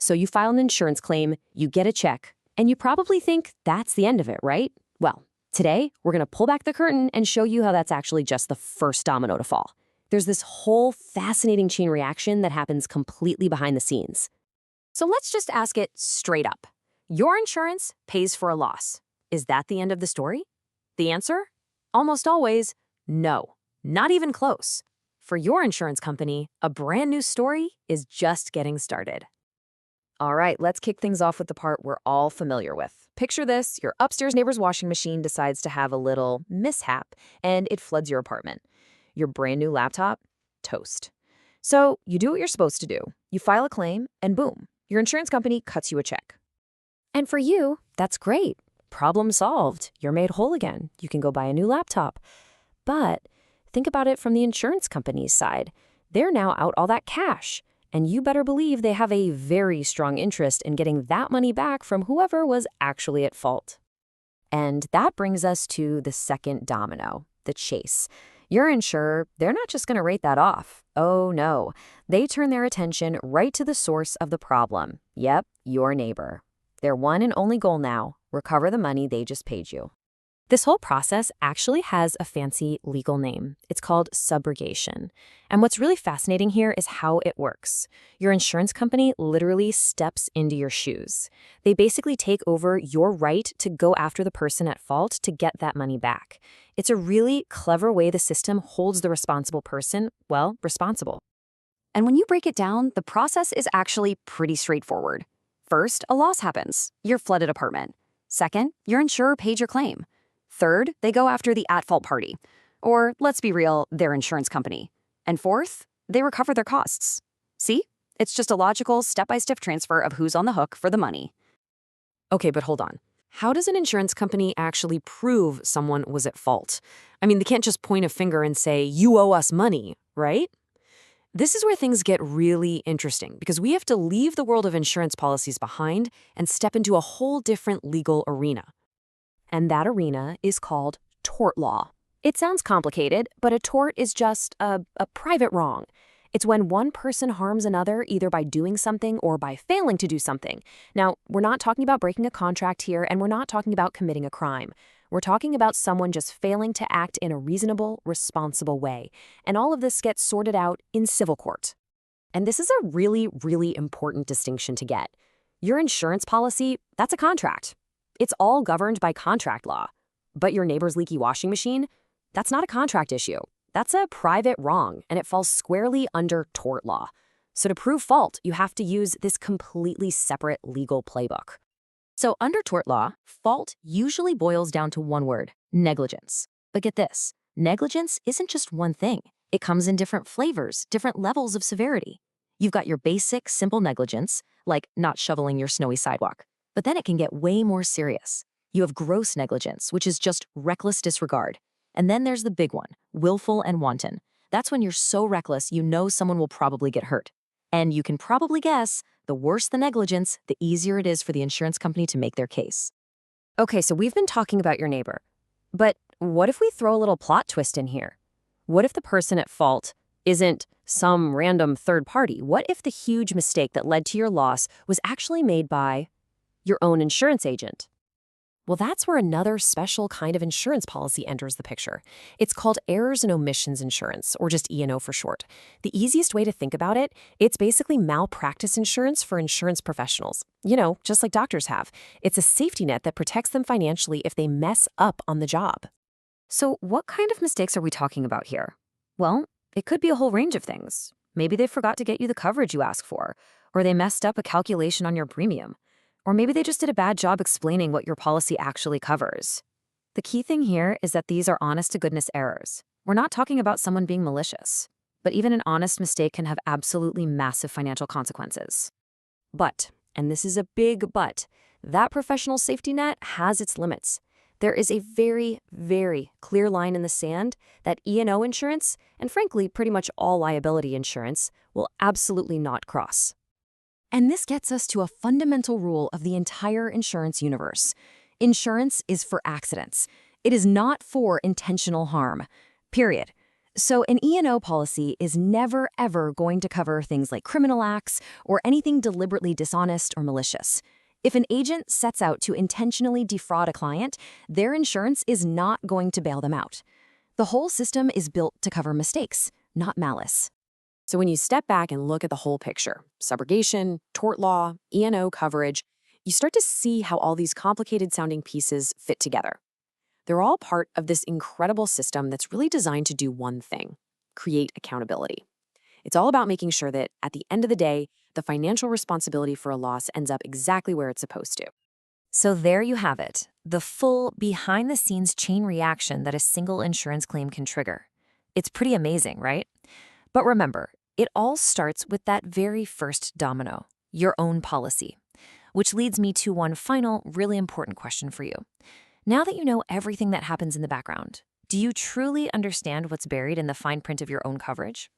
So you file an insurance claim, you get a check, and you probably think that's the end of it, right? Well, today we're going to pull back the curtain and show you how that's actually just the first domino to fall. There's this whole fascinating chain reaction that happens completely behind the scenes. So let's just ask it straight up. Your insurance pays for a loss. Is that the end of the story? The answer? Almost always, no. Not even close. For your insurance company, a brand new story is just getting started. All right, let's kick things off with the part we're all familiar with. Picture this, your upstairs neighbor's washing machine decides to have a little mishap, and it floods your apartment. Your brand new laptop? Toast. So you do what you're supposed to do. You file a claim, and boom, your insurance company cuts you a check. And for you, that's great. Problem solved. You're made whole again. You can go buy a new laptop. But think about it from the insurance company's side. They're now out all that cash. And you better believe they have a very strong interest in getting that money back from whoever was actually at fault. And that brings us to the second domino, the chase. Your insurer, they're not just going to write that off. Oh no, they turn their attention right to the source of the problem. Yep, your neighbor. Their one and only goal now, recover the money they just paid you. This whole process actually has a fancy legal name. It's called subrogation. And what's really fascinating here is how it works. Your insurance company literally steps into your shoes. They basically take over your right to go after the person at fault to get that money back. It's a really clever way the system holds the responsible person, well, responsible. And when you break it down, the process is actually pretty straightforward. First, a loss happens, your flooded apartment. Second, your insurer paid your claim. Third, they go after the at-fault party. Or, let's be real, their insurance company. And fourth, they recover their costs. See? It's just a logical, step-by-step transfer of who's on the hook for the money. Okay, but hold on. How does an insurance company actually prove someone was at fault? I mean, they can't just point a finger and say, you owe us money, right? This is where things get really interesting because we have to leave the world of insurance policies behind and step into a whole different legal arena. And that arena is called tort law. It sounds complicated, but a tort is just a private wrong. It's when one person harms another either by doing something or by failing to do something. Now, we're not talking about breaking a contract here, and we're not talking about committing a crime. We're talking about someone just failing to act in a reasonable, responsible way. And all of this gets sorted out in civil court. And this is a really, really important distinction to get. Your insurance policy, that's a contract. It's all governed by contract law. But your neighbor's leaky washing machine, that's not a contract issue. That's a private wrong, and it falls squarely under tort law. So to prove fault, you have to use this completely separate legal playbook. So under tort law, fault usually boils down to one word, negligence. But get this, negligence isn't just one thing. It comes in different flavors, different levels of severity. You've got your basic, simple negligence, like not shoveling your snowy sidewalk. But then it can get way more serious. You have gross negligence, which is just reckless disregard. And then there's the big one, willful and wanton. That's when you're so reckless you know someone will probably get hurt. And you can probably guess, the worse the negligence, the easier it is for the insurance company to make their case. Okay, so we've been talking about your neighbor. But what if we throw a little plot twist in here? What if the person at fault isn't some random third party? What if the huge mistake that led to your loss was actually made by your own insurance agent? Well, that's where another special kind of insurance policy enters the picture. It's called errors and omissions insurance, or just E&O for short. The easiest way to think about it, it's basically malpractice insurance for insurance professionals. You know, just like doctors have. It's a safety net that protects them financially if they mess up on the job. So what kind of mistakes are we talking about here? Well, it could be a whole range of things. Maybe they forgot to get you the coverage you asked for, or they messed up a calculation on your premium. Or maybe they just did a bad job explaining what your policy actually covers. The key thing here is that these are honest-to-goodness errors. We're not talking about someone being malicious. But even an honest mistake can have absolutely massive financial consequences. But, and this is a big but, that professional safety net has its limits. There is a very, very clear line in the sand that E&O insurance, and frankly, pretty much all liability insurance, will absolutely not cross. And this gets us to a fundamental rule of the entire insurance universe. Insurance is for accidents. It is not for intentional harm. Period. So, an E&O policy is never, ever going to cover things like criminal acts or anything deliberately dishonest or malicious. If an agent sets out to intentionally defraud a client, their insurance is not going to bail them out. The whole system is built to cover mistakes, not malice. So when you step back and look at the whole picture, subrogation, tort law, E&O coverage, you start to see how all these complicated sounding pieces fit together. They're all part of this incredible system that's really designed to do one thing: create accountability. It's all about making sure that at the end of the day, the financial responsibility for a loss ends up exactly where it's supposed to. So there you have it, the full behind-the-scenes chain reaction that a single insurance claim can trigger. It's pretty amazing, right? But remember, it all starts with that very first domino, your own policy. Which leads me to one final, really important question for you. Now that you know everything that happens in the background, do you truly understand what's buried in the fine print of your own coverage?